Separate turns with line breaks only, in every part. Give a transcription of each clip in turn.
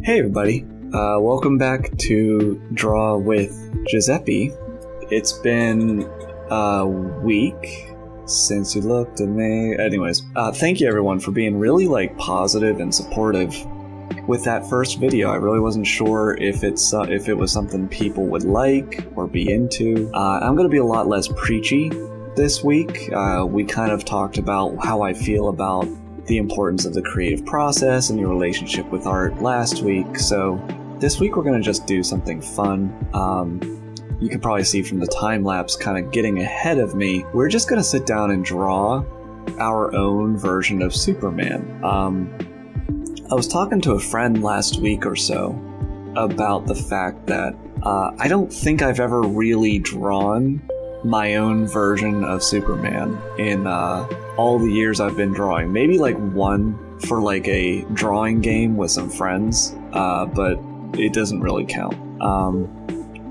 Hey everybody, welcome back to Draw with Joseppi. It's been a week since you looked at me. Anyways, thank you everyone for being really positive and supportive with that first video. I really wasn't sure if it was something people would like or be into. I'm gonna be a lot less preachy this week. We kind of talked about how I feel about the importance of the creative process and your relationship with art last week, so this week we're going to just do something fun. You can probably see from the time-lapse kind of getting ahead of me. We're just going to sit down and draw our own version of Superman. I was talking to a friend last week or so about the fact that I don't think I've ever really drawn my own version of Superman in all the years I've been drawing. Maybe one for a drawing game with some friends, but it doesn't really count.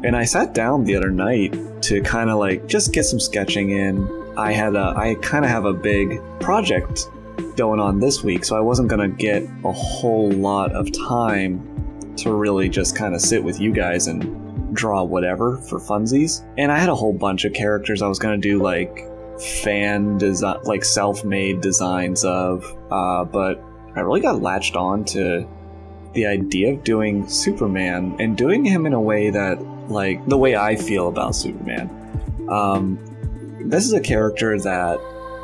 And I sat down the other night to kind of just get some sketching in. I kind of have a big project going on this week, so I wasn't gonna get a whole lot of time to really just kind of sit with you guys and draw whatever for funsies. And I had a whole bunch of characters I was gonna do fan design, self-made designs of, but I really got latched on to the idea of doing Superman and doing him in a way that the way I feel about Superman. This is a character that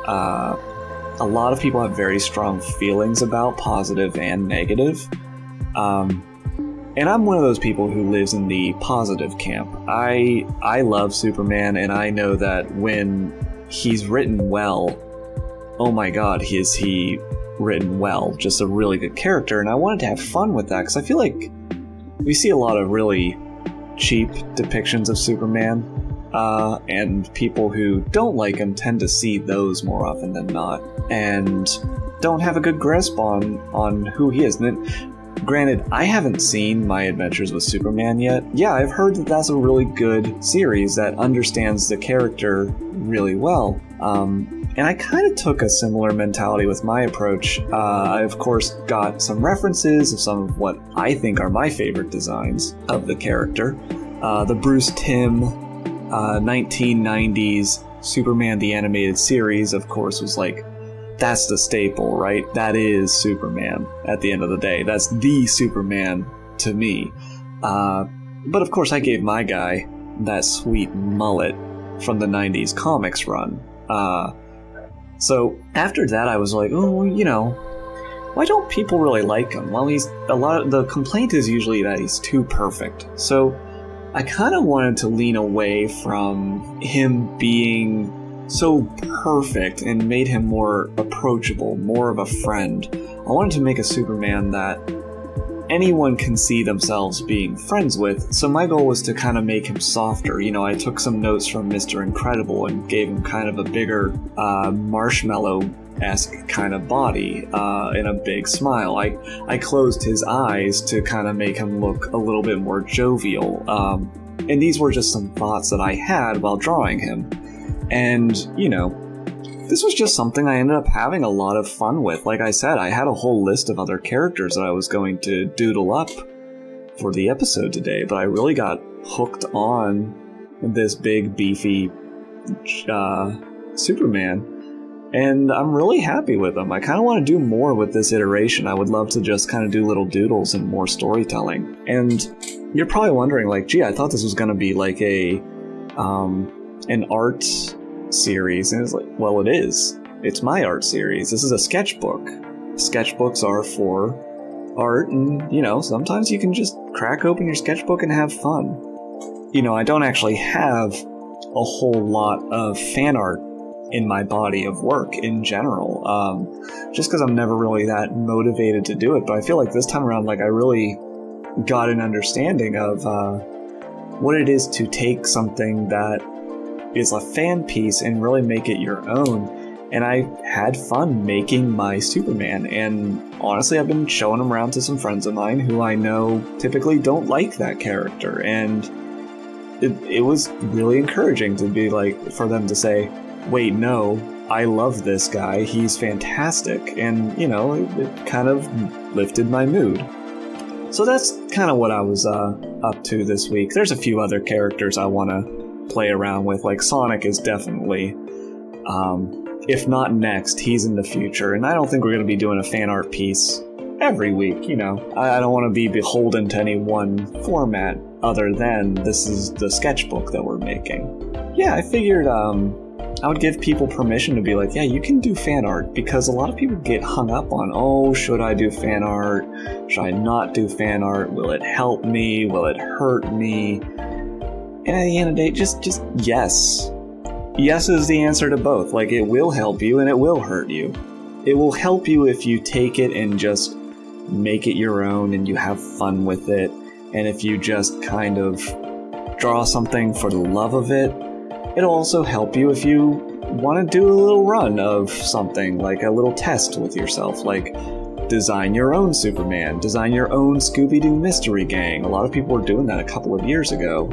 a lot of people have very strong feelings about, positive and negative. And I'm one of those people who lives in the positive camp. I love Superman, and I know that when he's written well, oh my god, is he written well. Just a really good character, and I wanted to have fun with that, because I feel like we see a lot of really cheap depictions of Superman, and people who don't like him tend to see those more often than not, and don't have a good grasp on who he is. And granted, I haven't seen My Adventures with Superman yet. Yeah, I've heard that that's a really good series that understands the character really well. And I kind of took a similar mentality with my approach. I, of course, got some references of some of what I think are my favorite designs of the character. The Bruce Timm 1990s Superman the Animated Series, of course, was that's the staple, right? That is Superman at the end of the day. That's the Superman to me. But of course I gave my guy that sweet mullet from the 90s comics run. So after that I was like, why don't people really like him? Well, the complaint is usually that he's too perfect. So I kind of wanted to lean away from him being so perfect and made him more approachable, more of a friend. I wanted to make a Superman that anyone can see themselves being friends with, so my goal was to kind of make him softer. I took some notes from Mr. Incredible and gave him kind of a bigger marshmallow-esque kind of body and a big smile. I closed his eyes to kind of make him look a little bit more jovial, and these were just some thoughts that I had while drawing him. And, this was just something I ended up having a lot of fun with. Like I said, I had a whole list of other characters that I was going to doodle up for the episode today, but I really got hooked on this big, beefy Superman, and I'm really happy with him. I kind of want to do more with this iteration. I would love to just kind of do little doodles and more storytelling. And you're probably wondering, gee, I thought this was going to be an art series, and it's well, it is. It's my art series. This is a sketchbook. Sketchbooks are for art, and sometimes you can just crack open your sketchbook and have fun. I don't actually have a whole lot of fan art in my body of work in general, just because I'm never really that motivated to do it. But I feel like this time around, I really got an understanding of what it is to take something that is a fan piece and really make it your own. And I had fun making my Superman, and honestly I've been showing him around to some friends of mine who I know typically don't like that character, and it was really encouraging to be for them to say, wait, no, I love this guy, he's fantastic, and it kind of lifted my mood. So that's kind of what I was up to this week. There's a few other characters I want to play around with. Like Sonic is definitely, if not next, he's in the future. And I don't think we're going to be doing a fan art piece every week, you know. I don't want to be beholden to any one format other than this is the sketchbook that we're making. Yeah, I figured I would give people permission to be like, yeah, you can do fan art, because a lot of people get hung up on, oh, should I do fan art? Should I not do fan art? Will it help me? Will it hurt me? And at the end of the day, just yes. Yes is the answer to both. Like, it will help you and it will hurt you. It will help you if you take it and just make it your own and you have fun with it. And if you just kind of draw something for the love of it, it'll also help you if you want to do a little run of something, like a little test with yourself, like design your own Superman, design your own Scooby-Doo Mystery Gang. A lot of people were doing that a couple of years ago.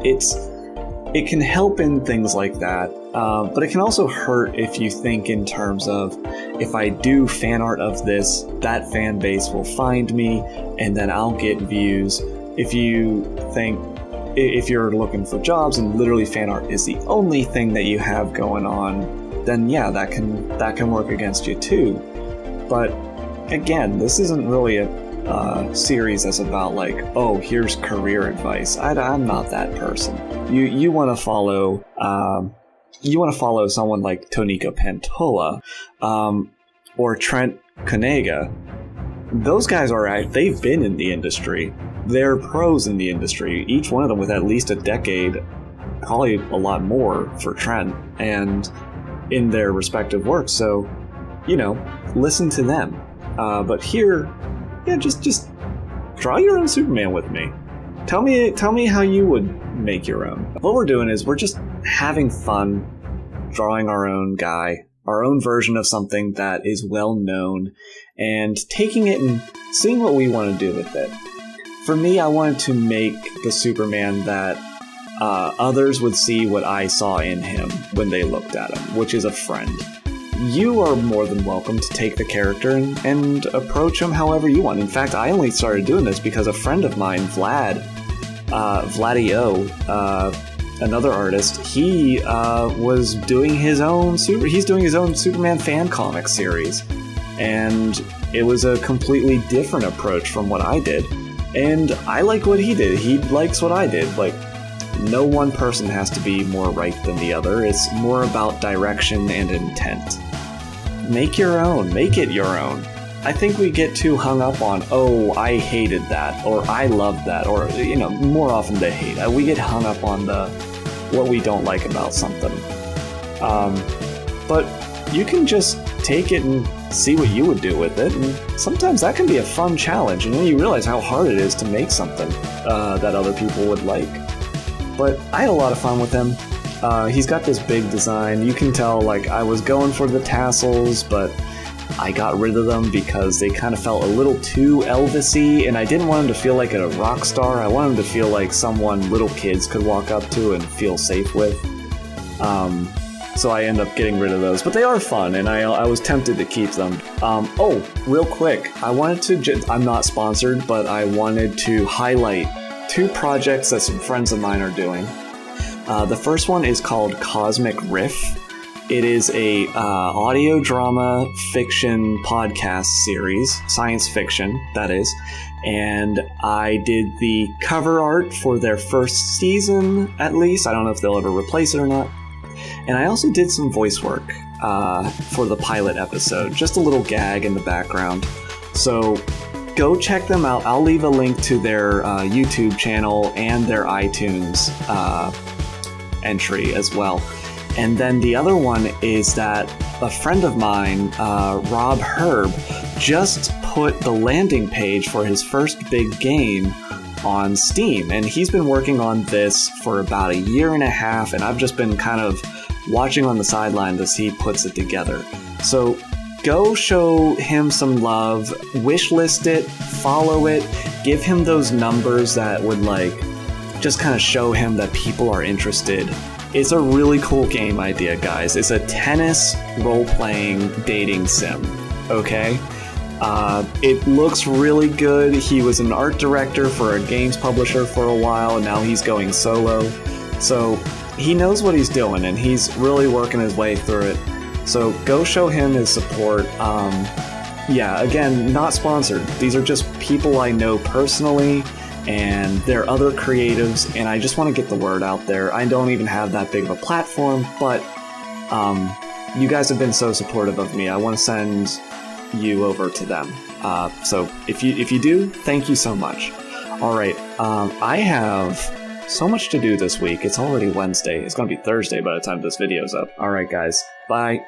It can help in things like that, but it can also hurt if you think in terms of, if I do fan art of this, that fan base will find me, and then I'll get views. If you're looking for jobs and literally fan art is the only thing that you have going on, then yeah, that can work against you too. But again, this isn't really a series that's about like, oh, here's career advice. I'm not that person. You want to follow someone like Tonika Pantola, or Trent Kanega. Those guys they've been in the industry. They're pros in the industry, each one of them with at least a decade, probably a lot more for Trent, and in their respective works. So, you know, listen to them. But here, yeah, just draw your own Superman with me. Tell me how you would make your own. What we're doing is we're just having fun drawing our own guy, our own version of something that is well known, and taking it and seeing what we want to do with it. For me, I wanted to make the Superman that others would see what I saw in him when they looked at him, which is a friend. You are more than welcome to take the character and approach him however you want. In fact, I only started doing this because a friend of mine, Vladio, another artist, he was doing his own Superman fan comic series, and it was a completely different approach from what I did. And I like what he did. He likes what I did. Like, no one person has to be more right than the other. It's more about direction and intent. Make your own. Make it your own. I think we get too hung up on, oh, I hated that, or I loved that, or, you know, more often than hate. We get hung up on what we don't like about something. But you can just take it and see what you would do with it, and sometimes that can be a fun challenge, and then you realize how hard it is to make something that other people would like. But I had a lot of fun with him. He's got this big design. You can tell, like, I was going for the tassels, but I got rid of them because they kind of felt a little too Elvis-y, and I didn't want him to feel like a rock star. I wanted him to feel like someone little kids could walk up to and feel safe with. So I end up getting rid of those, but they are fun, and I was tempted to keep them. Oh, real quick, I wanted to, I'm not sponsored, but I wanted to highlight two projects that some friends of mine are doing. The first one is called Cosmic Riff. It is a audio drama fiction podcast series, science fiction, that is. And I did the cover art for their first season, at least. I don't know if they'll ever replace it or not. And I also did some voice work for the pilot episode, just a little gag in the background. So go check them out. I'll leave a link to their YouTube channel and their iTunes entry as well. And then the other one is that a friend of mine, Rob Herb, just put the landing page for his first big game on Steam. And he's been working on this for about a year and a half, and I've just been kind of watching on the sidelines as he puts it together. So go show him some love, wishlist it, follow it, give him those numbers that would like just kind of show him that people are interested. It's a really cool game idea, guys. It's a tennis role-playing dating sim, okay? It looks really good. He was an art director for a games publisher for a while, and now he's going solo. So he knows what he's doing, and he's really working his way through it. So go show him his support. Yeah, again, not sponsored. These are just people I know personally, and they're other creatives, and I just want to get the word out there. I don't even have that big of a platform, but you guys have been so supportive of me. I want to send you over to them. So if you do, thank you so much. All right, I have so much to do this week. It's already Wednesday. It's going to be Thursday by the time this video's up. All right, guys. Bye.